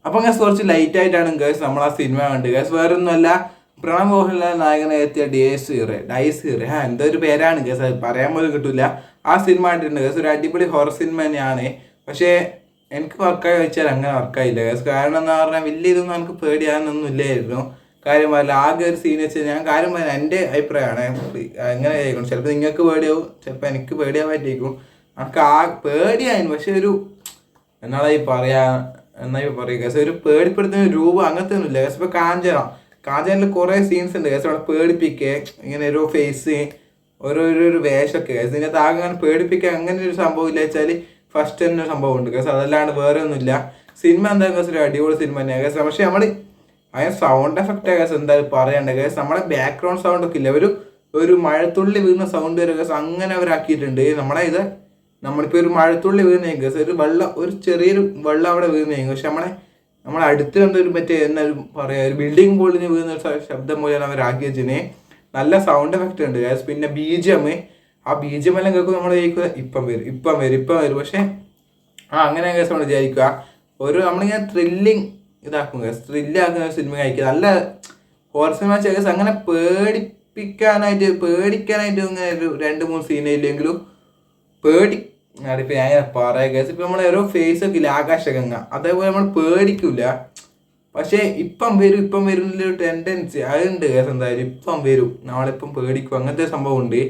അപ്പം ഗൈസ് കുറച്ച് ലൈറ്റ് ആയിട്ടാണ് ഗൈസ് നമ്മൾ ആ സിനിമ കണ്ടത് ഗൈസ്. വേറെ ഒന്നുമല്ല, പ്രണവ് മോഹൻലാൽ നായകനെ എത്തിയ ഡൈസ് ഹീറോ എന്തോ ഒരു പേരാണ് ഗൈസ്, അത് പറയാൻ പോലും കിട്ടില്ല. ആ സിനിമ കണ്ടിട്ടുണ്ട് ഗൈസ്. ഒരു അടിപൊളി ഹൊറർ സിനിമ തന്നെയാണ്. പക്ഷേ എനിക്ക് വർക്കായി വെച്ചാൽ അങ്ങനെ വർക്കായില്ല ഗൈസ്. കാരണം എന്ന് പറഞ്ഞാൽ വലിയ ഇതൊന്നും എനിക്ക് പേടിയാനൊന്നും ഇല്ലായിരുന്നു. കാര്യം പറയില്ല, ആകെ ഒരു സീൻ വെച്ചാൽ ഞാൻ കാര്യം പറയാം, എൻ്റെ അഭിപ്രായമാണ്. എങ്ങനെ ആയിരിക്കും, ചിലപ്പോൾ നിങ്ങൾക്ക് പേടിയാവും, ചിലപ്പോൾ എനിക്ക് പേടിയാവായിട്ടിരിക്കും. എനിക്ക് പേടിയായിരുന്നു. പക്ഷെ ഒരു എന്നാളായി പറയുക ഗൈസ്, ഒരു പേടിപ്പെടുത്തുന്ന രൂപം അങ്ങനത്തെ ഒന്നും ഇല്ല ഗൈസ്. ഇപ്പോൾ കാഞ്ചനയിൽ കുറേ സീൻസ് ഉണ്ട് ഗൈസ്, അവിടെ പേടിപ്പിക്കുക, ഇങ്ങനെ ഓരോ ഫേസ് ഓരോരോ വേഷമൊക്കെ ഗൈസ്. ഇതിനകത്ത് ആകെ അങ്ങനെ പേടിപ്പിക്കുക അങ്ങനെ ഒരു സംഭവം ഇല്ല വെച്ചാൽ ഫസ്റ്റ് തന്നെ ഒരു സംഭവം ഉണ്ട് ഗൈസ്. അതല്ലാണ്ട് വേറെ ഒന്നുമില്ല. സിനിമ എന്താ ഗൈസ്, ഒരു അടിപൊളി സിനിമ തന്നെയാണ് ഗൈസ്. പക്ഷെ നമ്മൾ അതിന് സൗണ്ട് എഫക്റ്റ് ഗൈസ് എന്തായാലും പറയണ്ട ഗൈസ്. നമ്മുടെ ബാക്ക്ഗ്രൗണ്ട് സൗണ്ട് ഒക്കെ ഇല്ല, ഒരു മഴത്തുള്ളി വീഴുന്ന സൗണ്ട് വരെ ഗൈസ് അങ്ങനെ അവരാക്കിയിട്ടുണ്ട്. നമ്മളിപ്പോൾ ഒരു മഴത്തുള്ളി വീഴുന്ന ഗൈസ്, ഒരു ചെറിയൊരു വെള്ളം അവിടെ വീഴുന്ന പക്ഷെ നമ്മളെ അടുത്ത് കണ്ടൊരു എന്നാലും പറയാ ഒരു ബിൽഡിംഗ് പൊളിഞ്ഞ് വീഴുന്ന ഒരു ശബ്ദം പോലെയാണ് അവരാക്കി വെച്ചിന്. നല്ല സൗണ്ട് എഫക്റ്റ് ഉണ്ട് ഗൈസ്. പിന്നെ BGM, ആ BGM എല്ലാം കേൾക്കും നമ്മൾ വിചാരിക്കുക ഇപ്പം വരും. പക്ഷെ അങ്ങനെ ഗൈസ് നമ്മൾ വിചാരിക്കുക നമ്മളിങ്ങനെ ത്രില്ലിങ് ഇതാക്കും ഗൈസ്, ത്രില്ലാക്കുന്ന സിനിമ കഴിക്കുക. നല്ല ഹൊറർ സിനിമ ഗൈസ്. അങ്ങനെ പേടിക്കാനായിട്ട് ഇങ്ങനെ ഒരു 2-3 സീനില്ലെങ്കിലും അതിപ്പോൾ ഞാൻ പറയാം ഗൈസ്. ഇപ്പം നമ്മൾ ഓരോ ഫേസ് ഒക്കെ ഇല്ല, ആകാശഗംഗ, അതേപോലെ നമ്മൾ പേടിക്കില്ല. പക്ഷേ ഇപ്പം വരുന്നൊരു ടെൻഡൻസി അതുണ്ട് ഗൈസ്. എന്തായാലും ഇപ്പം വരും, നമ്മളിപ്പം പേടിക്കും, അങ്ങനത്തെ സംഭവം ഉണ്ട്.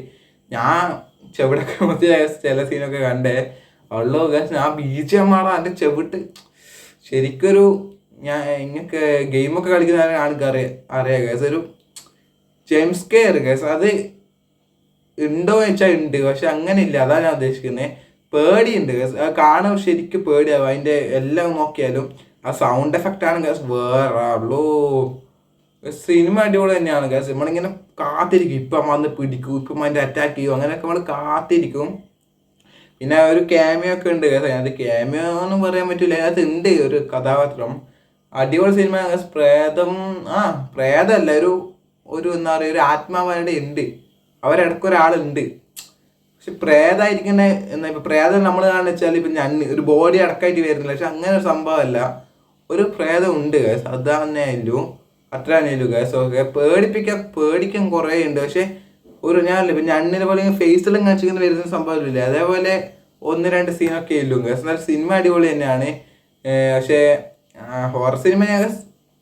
ഞാൻ ചെവിടൊക്കെ മറ്റേ ചില സീനൊക്കെ കണ്ടേ ഉള്ളൂ ഗൈസ്. ഞാൻ BGM എൻ്റെ ചെവിട്ട് ശരിക്കൊരു ഞാൻ ഇങ്ങനൊക്കെ ഗെയിമൊക്കെ കളിക്കുന്ന ആൾക്കാരെ അറിയാം ഗൈസ്. ഒരു ജെയിംസ് കെയർ ഗൈസ്, അത് ഉണ്ടോ വെച്ചാൽ ഉണ്ട്, പക്ഷെ അങ്ങനെ ഇല്ല. അതാണ് ഞാൻ ഉദ്ദേശിക്കുന്നത്. പേടിയുണ്ട് ഗൈസ്, അത് കാണാൻ ശരിക്കും പേടിയാവും. അതിൻ്റെ എല്ലാം നോക്കിയാലും ആ സൗണ്ട് എഫക്റ്റ് ആണ് ഗൈസ് വേറെ സിനിമ അടിപൊളി തന്നെയാണ് ഗൈസ്. നമ്മളിങ്ങനെ കാത്തിരിക്കും, ഇപ്പം വന്ന് പിടിക്കും, ഇപ്പം അതിൻ്റെ അറ്റാക്ക് ചെയ്യും, അങ്ങനെയൊക്കെ നമ്മൾ കാത്തിരിക്കും. പിന്നെ ഒരു ക്യാമിയോ ഒക്കെ ഉണ്ട് ഗൈസ്. അത് ക്യാമിയോ ഒന്നും പറയാൻ പറ്റില്ല, അത് ഉണ്ട് ഒരു കഥാപാത്രം. അടിപൊളി സിനിമ ഗൈസ്. പ്രേതമല്ല, ഒരു എന്താ പറയുക, ഒരു ആത്മാവായിട്ട് ഉണ്ട്, അവരിടക്കൊരാളുണ്ട്. പക്ഷെ പ്രേതമായിരിക്കണേ ഇപ്പം പ്രേതം നമ്മൾ കാണുന്ന വെച്ചാൽ ഇപ്പം ഒരു ബോഡി അടക്കമായിട്ട് വരുന്നില്ല. പക്ഷെ അങ്ങനെ ഒരു സംഭവമല്ല, ഒരു പ്രേതം ഉണ്ട് ഗൈസ്. അത്ര തന്നെയല്ലോ ഗൈസ്. ഓക്കെ, പേടിക്കാൻ കുറേ ഉണ്ട്. പക്ഷെ ഞാനല്ലേ ഇപ്പം ഞണ്ണിനെ പോലെ ഫേസിലും കാണിച്ചിങ്ങനെ വരുന്ന സംഭവമില്ല. അതേപോലെ 1-2 സീനൊക്കെ ഇല്ലു ഗൈസ്. എന്നാലും സിനിമ അടിപൊളി തന്നെയാണ്. പക്ഷേ ഹൊറർ സിനിമ ഞാൻ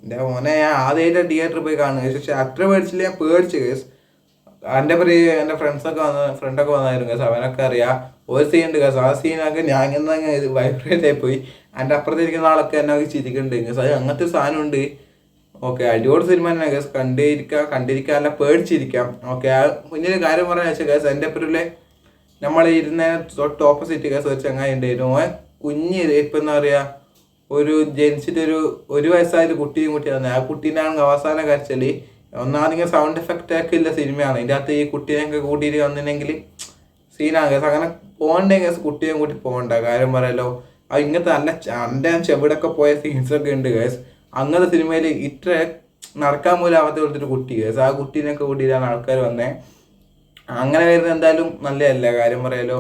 എൻ്റെ ഞാൻ ആദ്യമായിട്ട് തിയേറ്ററിൽ പോയി കാണുക. പക്ഷെ അത്ര പേടിച്ചില്ല, ഞാൻ പേടിച്ചു ഗൈസ്. എൻ്റെ ഫ്രണ്ടൊക്കെ വന്നായിരുന്നു ഗൈസ്, അവനൊക്കെ അറിയാം. ഒരു സീൻ ഉണ്ട് ഗൈസ്, ആ സീനൊക്കെ ഞാൻ ഇങ്ങനെ വൈബ്രേറ്റ് ആയി പോയി. എൻ്റെ അപ്പുറത്തിരിക്കുന്ന ആളൊക്കെ എന്നെ ചിരിക്കുന്നുണ്ട് ഗൈസ്. അത് അങ്ങനത്തെ ഒരു സാധനമുണ്ട്. ഓക്കെ, അടിപൊളി സിനിമ തന്നെ ഗൈസ്. കണ്ടിരിക്കാനല്ല പേടിച്ചിരിക്കാം. ഓക്കെ, കുഞ്ഞൊരു കാര്യം പറയാൻ വെച്ചാൽ ഗൈസ്, എൻ്റെ അപ്പുറത്തിലെ നമ്മൾ ഇരുന്ന തൊട്ട് ഓപ്പോസിറ്റ് ഗൈസ് ഒരു ചങ്ങായി ഉണ്ടായിരുന്നു. ഇപ്പം എന്താ പറയുക, ജനിച്ചിട്ട് ഒരു വയസ്സായൊരു കുട്ടിയും വന്നത്. ആ കുട്ടീനാണെങ്കിൽ അവസാനം കരച്ചാൽ ഒന്നാമതിങ്ങനെ സൗണ്ട് എഫക്റ്റ് ഒക്കെ ഇല്ല സിനിമയാണ്. ഇതിൻ്റെ അകത്ത് ഈ കുട്ടീനെയൊക്കെ കൂട്ടിയിട്ട് വന്നിട്ടുണ്ടെങ്കിൽ സീനാണ് ഗൈസ്. അങ്ങനെ പോകണ്ടേ ഗൈസ്, കുട്ടിയും കൂട്ടി പോകണ്ട. കാര്യം പറയാലോ, ഇങ്ങനത്തെ നല്ല എൻ്റെ ചെവിടൊക്കെ പോയ സീൻസൊക്കെ ഉണ്ട് ഗൈസ്. അങ്ങനത്തെ സിനിമയിൽ ഇത്ര നടക്കാൻ പോലും ആവാത്ത പോലത്തെ ഒരു കുട്ടി ഗൈസ്. ആ കുട്ടീനെയൊക്കെ കൂട്ടിയിട്ടാണ് ആൾക്കാർ വന്നത്. അങ്ങനെ വരുന്നത് എന്തായാലും നല്ലതല്ല. കാര്യം പറയാലോ,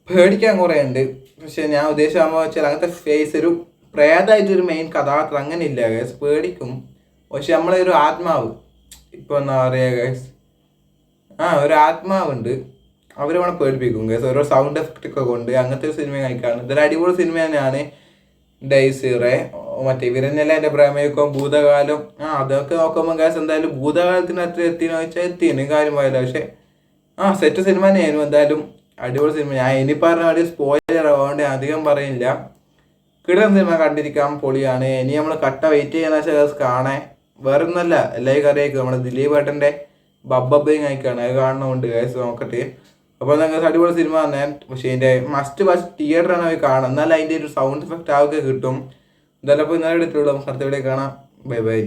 പേടിക്കാൻ കുറേ ഉണ്ട്. പക്ഷെ ഞാൻ ഉദ്ദേശിച്ചാകുമ്പോൾ വെച്ചാൽ അങ്ങനത്തെ ഫേസ് ഒരു പ്രേതമായിട്ടൊരു മെയിൻ കഥാപാത്രം അങ്ങനെ ഇല്ല ഗൈസ്. പേടിക്കും, പക്ഷെ നമ്മളെ ഒരു ആത്മാവ്, ഇപ്പോൾ എന്താ പറയുക ഗൈസ്, ഒരു ആത്മാവുണ്ട്, അവർ നമ്മളെ പേടിപ്പിക്കും ഗൈസ്, ഓരോ സൗണ്ട് എഫക്റ്റ് ഒക്കെ കൊണ്ട്. അങ്ങനത്തെ ഒരു സിനിമ കഴിക്കാണ്. ഇതൊരു അടിപൊളി സിനിമ തന്നെയാണ്. ഡൈസ് ഹീറോ, ഇവരെന്നെല്ലാം എൻ്റെ പ്രമേയക്കും ഭൂതകാലം അതൊക്കെ നോക്കുമ്പോൾ ഗൈസ് എന്തായാലും ഭൂതകാലത്തിന് അത്ര എത്തിയെന്ന് വെച്ചാൽ എത്തിയെന്ന് കാര്യം പോയല്ലോ. പക്ഷെ സെറ്റ് സിനിമ തന്നെയായിരുന്നു. എന്തായാലും അടിപൊളി സിനിമ. ഞാൻ ഇനി പറഞ്ഞ സ്പോയിലർ ആവാണ്ട് അധികം പറയില്ല. കിടന്ന സിനിമ കണ്ടിരിക്കാൻ പൊളിയാണ്. ഇനി നമ്മൾ വെയിറ്റ് ചെയ്യാന്ന് വെച്ചാൽ കാണാൻ വേറെ ഒന്നല്ല, എല്ലാവരും അറിയിക്കും നമ്മുടെ ദിലീപ് ഏട്ടൻ്റെ ബബ്ബയും കഴിക്കാണ്. അത് കാണുന്നുണ്ട് ഗൈസ്, നോക്കട്ടെ. അപ്പോൾ നിങ്ങൾക്ക് അടിപൊളി സിനിമ തന്നെ. പക്ഷേ ഇതിൻ്റെ മസ്റ്റ് തിയേറ്ററാണ് പോയി കാണാം, എന്നാലും അതിൻ്റെ ഒരു സൗണ്ട് എഫക്റ്റ് ആവുക കിട്ടും. എന്തായാലും അപ്പോൾ ഇന്നലെ എടുത്തുള്ളൂ. നമുക്ക് അടുത്ത വീഡിയോ കാണാം. Bye bye.